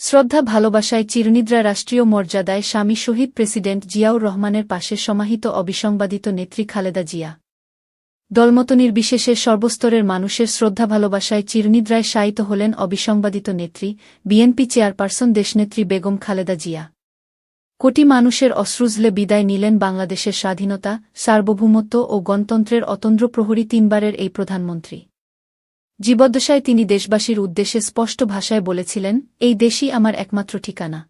শ্রদ্ধা ভালোবাসায় চিরনিদ্রা রাষ্ট্রীয় মর্যাদায় স্বামী শহীদ প্রেসিডেন্ট জিয়াউর রহমানের পাশে সমাহিত অবিসংবাদিত নেত্রী খালেদা জিয়া। দলমত নির্বিশেষে সর্বস্তরের মানুষের শ্রদ্ধা ভালোবাসায় চিরনিদ্রায় শায়িত হলেন অবিসংবাদিত নেত্রী, বিএনপি চেয়ারপারসন দেশনেত্রী বেগম খালেদা জিয়া। কোটি মানুষের অশ্রুজলে বিদায় নিলেন বাংলাদেশের স্বাধীনতা, সার্বভৌমত্ব ও গণতন্ত্রের অতন্দ্র প্রহরী তিনবারের এই প্রধানমন্ত্রী। জীবদ্দশায় তিনি দেশবাসীর উদ্দেশ্যে স্পষ্ট ভাষায় বলেছিলেন, এই দেশই আমার একমাত্র ঠিকানা।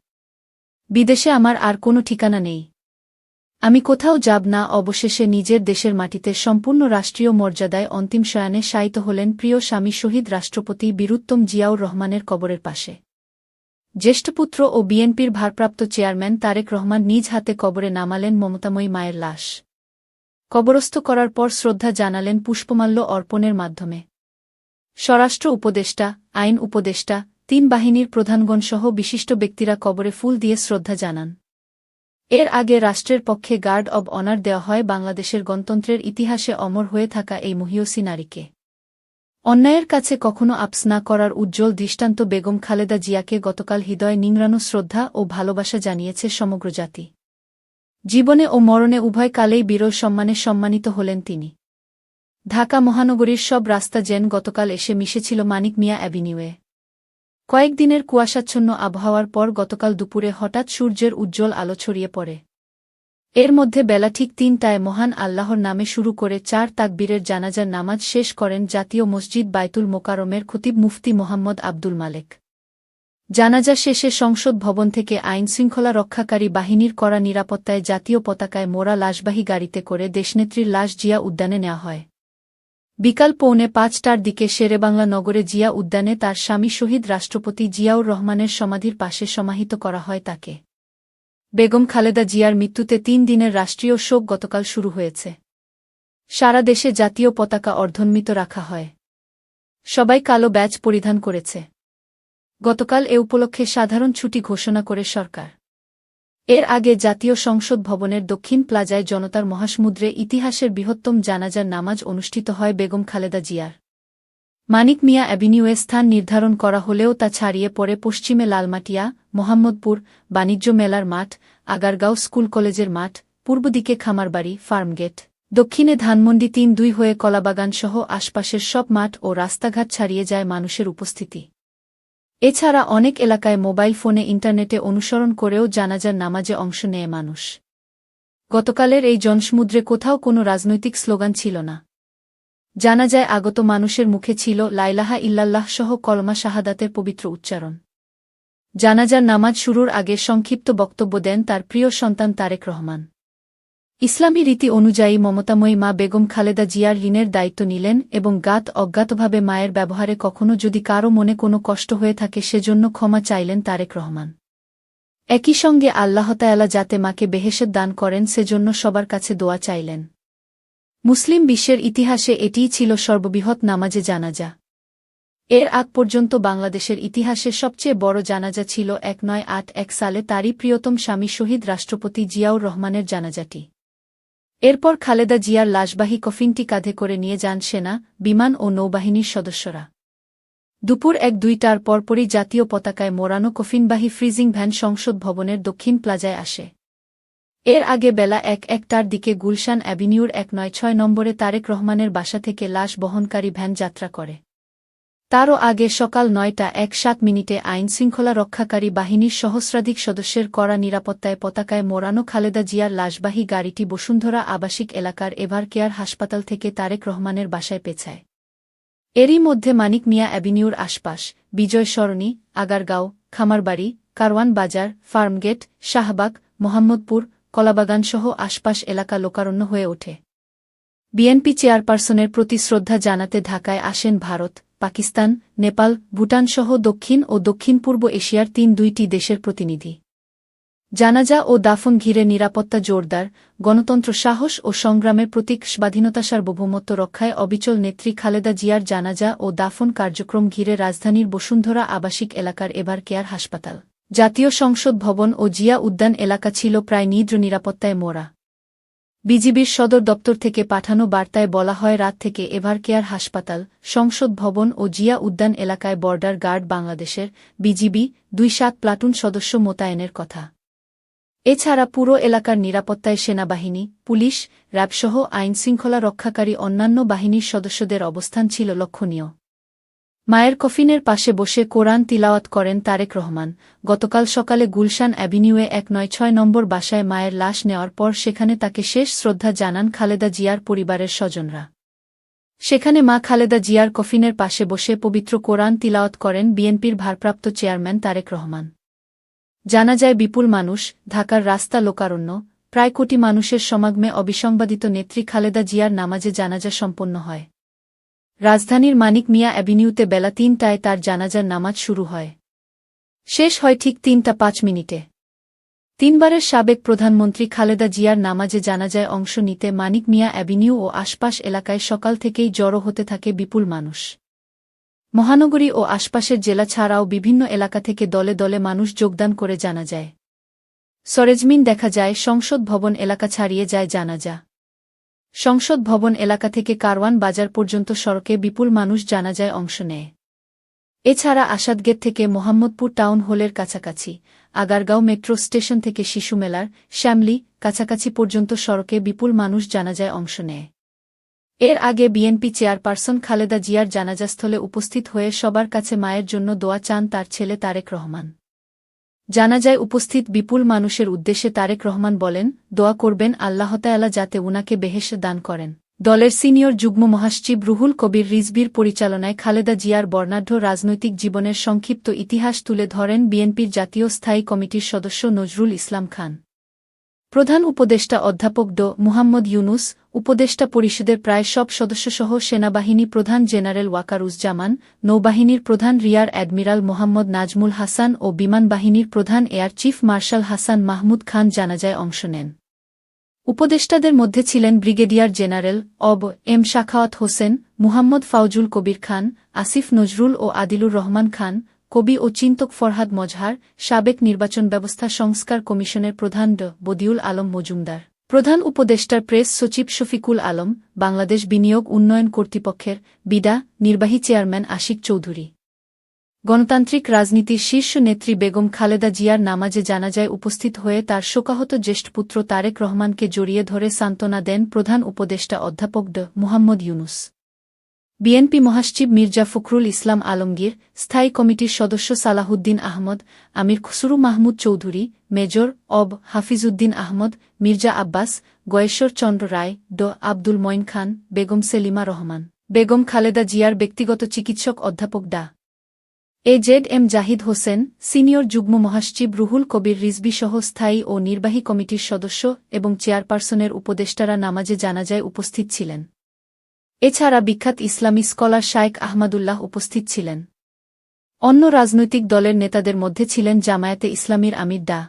বিদেশে আমার আর কোনো ঠিকানা নেই। আমি কোথাও যাব না। অবশেষে নিজের দেশের মাটিতে সম্পূর্ণ রাষ্ট্রীয় মর্যাদায় অন্তিম শয়ানে শায়িত হলেন প্রিয় স্বামী শহীদ রাষ্ট্রপতি বীরুত্তম জিয়াউর রহমানের কবরের পাশে। জ্যেষ্ঠপুত্র ও বিএনপির ভারপ্রাপ্ত চেয়ারম্যান তারেক রহমান নিজ হাতে কবরে নামালেন মমতাময়ী মায়ের লাশ। কবরস্থ করার পর শ্রদ্ধা জানালেন পুষ্পমাল্য অর্পণের মাধ্যমে। স্বরাষ্ট্র উপদেষ্টা, আইন উপদেষ্টা, তিন বাহিনীর প্রধানগণসহ বিশিষ্ট ব্যক্তিরা কবরে ফুল দিয়ে শ্রদ্ধা জানান। এর আগে রাষ্ট্রের পক্ষে গার্ড অব অনার দেওয়া হয় বাংলাদেশের গণতন্ত্রের ইতিহাসে অমর হয়ে থাকা এই মহীয়সী নারীকে। অন্যায়ের কাছে কখনো আপস না করার উজ্জ্বল দৃষ্টান্ত বেগম খালেদা জিয়াকে গতকাল হৃদয় নিংড়ানো শ্রদ্ধা ও ভালোবাসা জানিয়েছে সমগ্র জাতি। জীবনে ও মরণে উভয় কালেই বিরল সম্মানে সম্মানিত হলেন তিনি। ঢাকা মহানগরীর সব রাস্তা যেন গতকাল এসে মিশেছিল মানিক মিয়া অ্যাভিনিউয়ে। কয়েকদিনের কুয়াশাচ্ছন্ন আবহাওয়ার পর গতকাল দুপুরে হঠাৎ সূর্যের উজ্জ্বল আলো ছড়িয়ে পড়ে। এর মধ্যে বেলা ঠিক ৩টায় মহান আল্লাহর নামে শুরু করে ৪ তাকবীরের জানাজার নামাজ শেষ করেন জাতীয় মসজিদ বাইতুল মোকাররমের খতিব মুফতি মোহাম্মদ আব্দুল মালেক। জানাজা শেষে সংসদ ভবন থেকে আইনশৃঙ্খলা রক্ষাকারী বাহিনীর কড়া নিরাপত্তায় জাতীয় পতাকায় মোড়া লাশবাহী গাড়িতে করে দেশনেত্রীর লাশ জিয়া উদ্যানে নেওয়া হয়। বিকাল ৪:৫টার দিকে শেরেবাংলা নগরে জিয়া উদ্যানে তার স্বামী শহীদ রাষ্ট্রপতি জিয়াউর রহমানের সমাধির পাশে সমাহিত করা হয় তাকে। বেগম খালেদা জিয়ার মৃত্যুতে ৩ দিনের রাষ্ট্রীয় শোক গতকাল শুরু হয়েছে। সারা দেশে জাতীয় পতাকা অর্ধনমিত রাখা হয়। সবাই কালো ব্যাজ পরিধান করেছে। গতকাল এ উপলক্ষে সাধারণ ছুটি ঘোষণা করে সরকার। এর আগে জাতীয় সংসদ ভবনের দক্ষিণ প্লাজায় জনতার মহাসমুদ্রে ইতিহাসের বৃহত্তম জানাজার নামাজ অনুষ্ঠিত হয় বেগম খালেদা জিয়ার। মানিক মিয়া অ্যাভিনিউয়ে স্থান নির্ধারণ করা হলেও তা ছাড়িয়ে পড়ে পশ্চিমে লালমাটিয়া, মোহাম্মদপুর, বাণিজ্য মেলার মাঠ, আগারগাঁও স্কুল কলেজের মাঠ, পূর্ব দিকে খামারবাড়ি, ফার্মগেট, দক্ষিণে ধানমন্ডি ৩-২ হয়ে কলাবাগানসহ আশপাশের সব মাঠ ও রাস্তাঘাট ছাড়িয়ে যায় মানুষের উপস্থিতি। এছাড়া অনেক এলাকায় মোবাইল ফোনে ইন্টারনেটে অনুসরণ করেও জানাজার নামাজে অংশ নেয় মানুষ। গতকালের এই জনসমুদ্রে কোথাও কোনো রাজনৈতিক স্লোগান ছিল না। জানাজায় আগত মানুষের মুখে ছিল লা ইলাহা ইল্লাল্লাহ সহ কলমা শাহাদাতের পবিত্র উচ্চারণ। জানাজার নামাজ শুরুর আগে সংক্ষিপ্ত বক্তব্য দেন তার প্রিয় সন্তান তারেক রহমান। ইসলামী রীতি অনুযায়ী মমতাময়ী মা বেগম খালেদা জিয়ার ঋণের দায়িত্ব নিলেন এবং অজ্ঞাতভাবে মায়ের ব্যবহারে কখনো যদি কারও মনে কোনো কষ্ট হয়ে থাকে সেজন্য ক্ষমা চাইলেন তারেক রহমান। একই সঙ্গে আল্লাহ তাআলা যাতে মাকে বেহেশত দান করেন সেজন্য সবার কাছে দোয়া চাইলেন। মুসলিম বিশ্বের ইতিহাসে এটিই ছিল সর্ববৃহৎ নামাজে জানাজা। এর আগ পর্যন্ত বাংলাদেশের ইতিহাসে সবচেয়ে বড় জানাজা ছিল ১৯৮১ সালে তারই প্রিয়তম স্বামী শহীদ রাষ্ট্রপতি জিয়াউর রহমানের জানাজাটি। এরপর খালেদা জিয়ার লাশবাহী কফিনটি কাঁধে করে নিয়ে যান সেনা, বিমান ও নৌবাহিনীর সদস্যরা। দুপুর ১-২টার পরপরই জাতীয় পতাকায় মোড়ানো কফিনবাহী ফ্রিজিং ভ্যান সংসদ ভবনের দক্ষিণ প্লাজায় আসে। এর আগে বেলা ১-১টার দিকে গুলশান অ্যাভিনিউর ১৯৬ নম্বরে তারেক রহমানের বাসা থেকে লাশ বহনকারী ভ্যান যাত্রা করে। তারও আগে সকাল ৯টা ১৭ আইনশৃঙ্খলা রক্ষাকারী বাহিনীর সহস্রাধিক সদস্যের কড়া নিরাপত্তায় পতাকায় মোড়ানো খালেদা জিয়ার লাশবাহী গাড়িটি বসুন্ধরা আবাসিক এলাকার এভার কেয়ার হাসপাতাল থেকে তারেক রহমানের বাসায় পেছায়। এরই মধ্যে মানিক মিয়া অ্যাভিনিউর আশপাশ, বিজয় সরণি, আগারগাঁও, খামারবাড়ি, কারওয়ান বাজার, ফার্মগেট, শাহবাগ, মোহাম্মদপুর, কলাবাগানসহ আশপাশ এলাকা লোকারণ্য হয়ে ওঠে। বিএনপি চেয়ারপারসনের প্রতি শ্রদ্ধা জানাতে ঢাকায় আসেন ভারত, পাকিস্তান, নেপাল, ভুটানসহ দক্ষিণ ও দক্ষিণ-পূর্ব এশিয়ার ৩-২টি দেশের প্রতিনিধি। জানাজা ও দাফন ঘিরে নিরাপত্তা জোরদার। গণতন্ত্র সাহস ও সংগ্রামের প্রতীক স্বাধীনতা সার্বভৌমত্ব রক্ষায় অবিচল নেত্রী খালেদা জিয়ার জানাজা ও দাফন কার্যক্রম ঘিরে রাজধানীর বসুন্ধরা আবাসিক এলাকার এভার কেয়ার হাসপাতাল, জাতীয় সংসদ ভবন ও জিয়া উদ্যান এলাকা ছিল প্রায় নির্নিরাপত্তায় মোড়া। বিজিবির সদর দপ্তর থেকে পাঠানো বার্তায় বলা হয় রাত থেকে এভার কেয়ার হাসপাতাল, সংসদ ভবন ও জিয়া উদ্যান এলাকায় বর্ডার গার্ড বাংলাদেশের বিজিবি ২-৭ প্লাটুন সদস্য মোতায়েনের কথা। এছাড়া পুরো এলাকার নিরাপত্তায় সেনাবাহিনী, পুলিশ, র্যাবসহ আইনশৃঙ্খলা রক্ষাকারী অন্যান্য বাহিনীর সদস্যদের অবস্থান ছিল লক্ষণীয়। মায়ের কফিনের পাশে বসে কোরআন তিলাওয়াত করেন তারেক রহমান। গতকাল সকালে গুলশান অ্যাভিনিউয়ে ১৯৬ নম্বর বাসায় মায়ের লাশ নেওয়ার পর সেখানে তাকে শেষ শ্রদ্ধা জানান খালেদা জিয়ার পরিবারের স্বজনরা। সেখানে মা খালেদা জিয়ার কফিনের পাশে বসে পবিত্র কোরআন তিলাওয়াত করেন বিএনপির ভারপ্রাপ্ত চেয়ারম্যান তারেক রহমান। জানাজায় বিপুল মানুষ, ঢাকার রাস্তা লোকারণ্য, প্রায় কোটি মানুষের সমাগমে অবিসংবাদিত নেত্রী খালেদা জিয়ার নামাজে জানাজা সম্পন্ন হয়। রাজধানীর মানিক মিয়া অ্যাভিনিউতে বেলা ৩টায় তার জানাজার নামাজ শুরু হয়। শেষ হয় ঠিক ৩টা ৫ মিনিটে। তিনবারের সাবেক প্রধানমন্ত্রী খালেদা জিয়ার নামাজে জানাজায় অংশ নিতে মানিক মিয়া অ্যাভিনিউ ও আশপাশ এলাকায় সকাল থেকেই জড়ো হতে থাকে বিপুল মানুষ। মহানগরী ও আশপাশের জেলা ছাড়াও বিভিন্ন এলাকা থেকে দলে দলে মানুষ যোগদান করে জানাজায়। সরেজমিন দেখা যায় সংসদ ভবন এলাকা ছাড়িয়ে যায় জানাজা। সংসদ ভবন এলাকা থেকে কারওয়ান বাজার পর্যন্ত সড়কে বিপুল মানুষ জানাজায় অংশ নেয়। এছাড়া আসাদগেট থেকে মোহাম্মদপুর টাউন হলের কাছাকাছি, আগারগাঁও মেট্রো স্টেশন থেকে শিশু মেলার, শ্যামলী, কাছাকাছি পর্যন্ত সড়কে বিপুল মানুষ জানাজায় অংশ নেয়। এর আগে বিএনপি চেয়ারপারসন খালেদা জিয়ার জানাজাস্থলে উপস্থিত হয়ে সবার কাছে মায়ের জন্য দোয়া চান তার ছেলে তারেক রহমান। জানাজায় উপস্থিত বিপুল মানুষের উদ্দেশ্যে তারেক রহমান বলেন, দোয়া করবেন আল্লাহতায়ালা যাতে উনাকে বেহেশত দান করেন। দলের সিনিয়র যুগ্ম মহাসচিব রুহুল কবির রিজভীর পরিচালনায় খালেদা জিয়ার বর্ণাঢ্য রাজনৈতিক জীবনের সংক্ষিপ্ত ইতিহাস তুলে ধরেন বিএনপির জাতীয় স্থায়ী কমিটির সদস্য নজরুল ইসলাম খান। প্রধান উপদেষ্টা অধ্যাপক ড মুহাম্মদ ইউনুস, উপদেষ্টা পরিষদের প্রায় সব সদস্যসহ সেনাবাহিনী প্রধান জেনারেল ওয়াকারুজ্জামান, নৌবাহিনীর প্রধান রিয়ার অ্যাডমিরাল মোহাম্মদ নাজমুল হাসান ও বিমান বাহিনীর প্রধান air chief marshal Hasan Mahmud Khan জানাজায় অংশ নেন। উপদেষ্টাদের মধ্যে ছিলেন ব্রিগেডিয়ার জেনারেল অব. এম শাখাওয়াত হোসেন, মুহাম্মদ ফাউজুল কবির খান, আসিফ নজরুল ও আদিলুর রহমান খান, কবি ও চিন্তক ফরহাদ মজহার, সাবেক নির্বাচন ব্যবস্থা সংস্কার কমিশনের প্রধান ড বদিউল আলম মজুমদার, প্রধান উপদেষ্টার প্রেস সচিব শফিকুল আলম, বাংলাদেশ বিনিয়োগ উন্নয়ন কর্তৃপক্ষের বিডা নির্বাহী চেয়ারম্যান আশিক চৌধুরী। গণতান্ত্রিক রাজনীতির শীর্ষ নেত্রী বেগম খালেদা জিয়ার নামাজে জানাজায় উপস্থিত হয়ে তার শোকাহত জ্যেষ্ঠপুত্র তারেক রহমানকে জড়িয়ে ধরে সান্ত্বনা দেন প্রধান উপদেষ্টা অধ্যাপক ড মুহাম্মদ ইউনুস। বিএনপি মহাসচিব মির্জা ফখরুল ইসলাম আলমগীর, স্থায়ী কমিটির সদস্য সালাহুদ্দিন আহমদ, আমির খুসরু মাহমুদ চৌধুরী, মেজর অব. হাফিজউদ্দিন আহমদ, মির্জা আব্বাস, গয়েশ্বর চন্দ্র রায়, ড আব্দুল মঈন খান, বেগম সেলিমা রহমান, বেগম খালেদা জিয়ার ব্যক্তিগত চিকিৎসক অধ্যাপক ডা এ.জেড.এম জাহিদ হোসেন, সিনিয়র যুগ্ম মহাসচিব রুহুল কবির রিজভী সহ স্থায়ী ও নির্বাহী কমিটির সদস্য এবং চেয়ারপারসনের উপদেষ্টারা নামাজে জানাজায় উপস্থিত ছিলেন। এছাড়া বিখ্যাত ইসলামী স্কলার শায়েখ আহমদুল্লাহ উপস্থিত ছিলেন। অন্য রাজনৈতিক দলের নেতাদের মধ্যে ছিলেন জামায়াতে ইসলামীর আমির ডা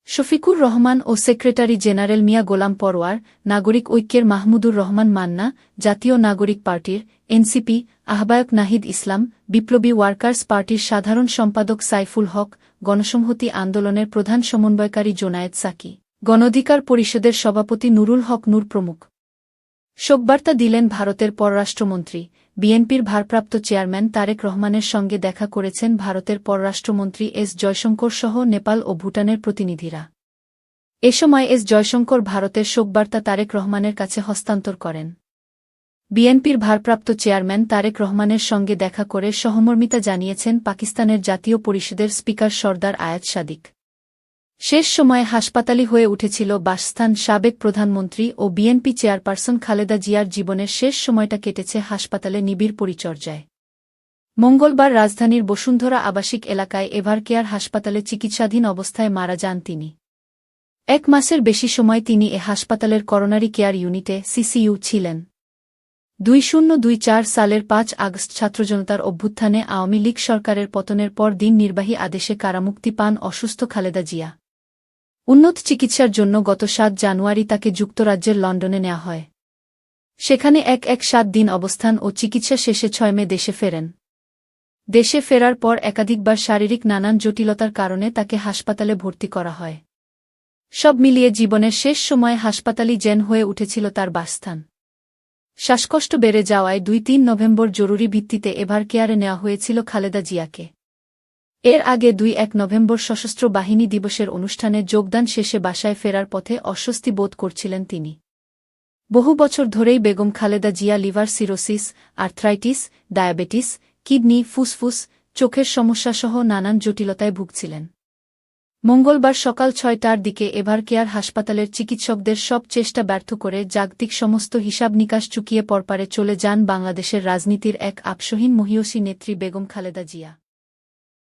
শফিকুর রহমান ও সেক্রেটারি জেনারেল মিয়া গোলাম পরওয়ার, নাগরিক ঐক্যের মাহমুদুর রহমান মান্না, জাতীয় নাগরিক পার্টির এনসিপি আহ্বায়ক নাহিদ ইসলাম, বিপ্লবী ওয়ার্কার্স পার্টির সাধারণ সম্পাদক সাইফুল হক, গণসংহতি আন্দোলনের প্রধান সমন্বয়কারী জোনায়েদ সাকি, গণঅধিকার পরিষদের সভাপতি নুরুল হক নূর প্রমুখ। শোকবার্তা দিলেন ভারতের পররাষ্ট্রমন্ত্রী। বিএনপির ভারপ্রাপ্ত চেয়ারম্যান তারেক রহমানের সঙ্গে দেখা করেছেন ভারতের পররাষ্ট্রমন্ত্রী এস জয়শঙ্কর সহ নেপাল ও ভুটানের প্রতিনিধিরা। এ সময় এস জয়শঙ্কর ভারতের শোকবার্তা তারেক রহমানের কাছে হস্তান্তর করেন। বিএনপির ভারপ্রাপ্ত চেয়ারম্যান তারেক রহমানের সঙ্গে দেখা করে সহমর্মিতা জানিয়েছেন পাকিস্তানের জাতীয় পরিষদের স্পিকার সরদার আয়াত সাদিক। শেষ সময়ে হাসপাতালি হয়ে উঠেছিল বাসস্থান। সাবেক প্রধানমন্ত্রী ও বিএনপি চেয়ারপারসন খালেদা জিয়ার জীবনের শেষ সময়টা কেটেছে হাসপাতালে নিবিড় পরিচর্যায়। মঙ্গলবার রাজধানীর বসুন্ধরা আবাসিক এলাকায় এভার কেয়ার হাসপাতালে চিকিৎসাধীন অবস্থায় মারা যান তিনি। ১ মাসের বেশি সময় তিনি এ হাসপাতালের করোনারি কেয়ার ইউনিটে সিসিইউ ছিলেন। 2024 সালের 5 আগস্ট ছাত্রজনতার অভ্যুত্থানে আওয়ামী লীগ সরকারের পতনের পর দিন নির্বাহী আদেশে কারামুক্তি পান অসুস্থ খালেদা জিয়া। উন্নত চিকিৎসার জন্য গত 7 জানুয়ারি তাকে যুক্তরাজ্যের লন্ডনে নেওয়া হয়। সেখানে 7 দিন অবস্থান ও চিকিৎসা শেষে 6 মে দেশে ফেরেন। দেশে ফেরার পর একাধিকবার শারীরিক নানান জটিলতার কারণে তাকে হাসপাতালে ভর্তি করা হয়। সব মিলিয়ে জীবনের শেষ সময়ে হাসপাতালই যেন হয়ে উঠেছিল তার বাসস্থান। শ্বাসকষ্ট বেড়ে যাওয়ায় ২-৩ নভেম্বর জরুরি ভিত্তিতে এভার কেয়ারে নেওয়া হয়েছিল খালেদা জিয়াকে। এর আগে ২-১ নভেম্বর সশস্ত্র বাহিনী দিবসের অনুষ্ঠানে যোগদান শেষে বাসায় ফেরার পথে অস্বস্তি বোধ করছিলেন তিনি। বহু বছর ধরেই Begum Khaleda Zia liver cirrhosis, arthritis, diabetes, kidney, ফুসফুস, চোখের সমস্যাসহ নানান জটিলতায় ভুগছিলেন। মঙ্গলবার সকাল ৬টার দিকে এভার কেয়ার হাসপাতালের চিকিৎসকদের সব চেষ্টা ব্যর্থ করে জাগতিক সমস্ত হিসাব-নিকাশ চুকিয়ে পরপারে চলে যান বাংলাদেশের রাজনীতির এক আপসহীন মহিয়সী নেত্রী বেগম খালেদা জিয়া।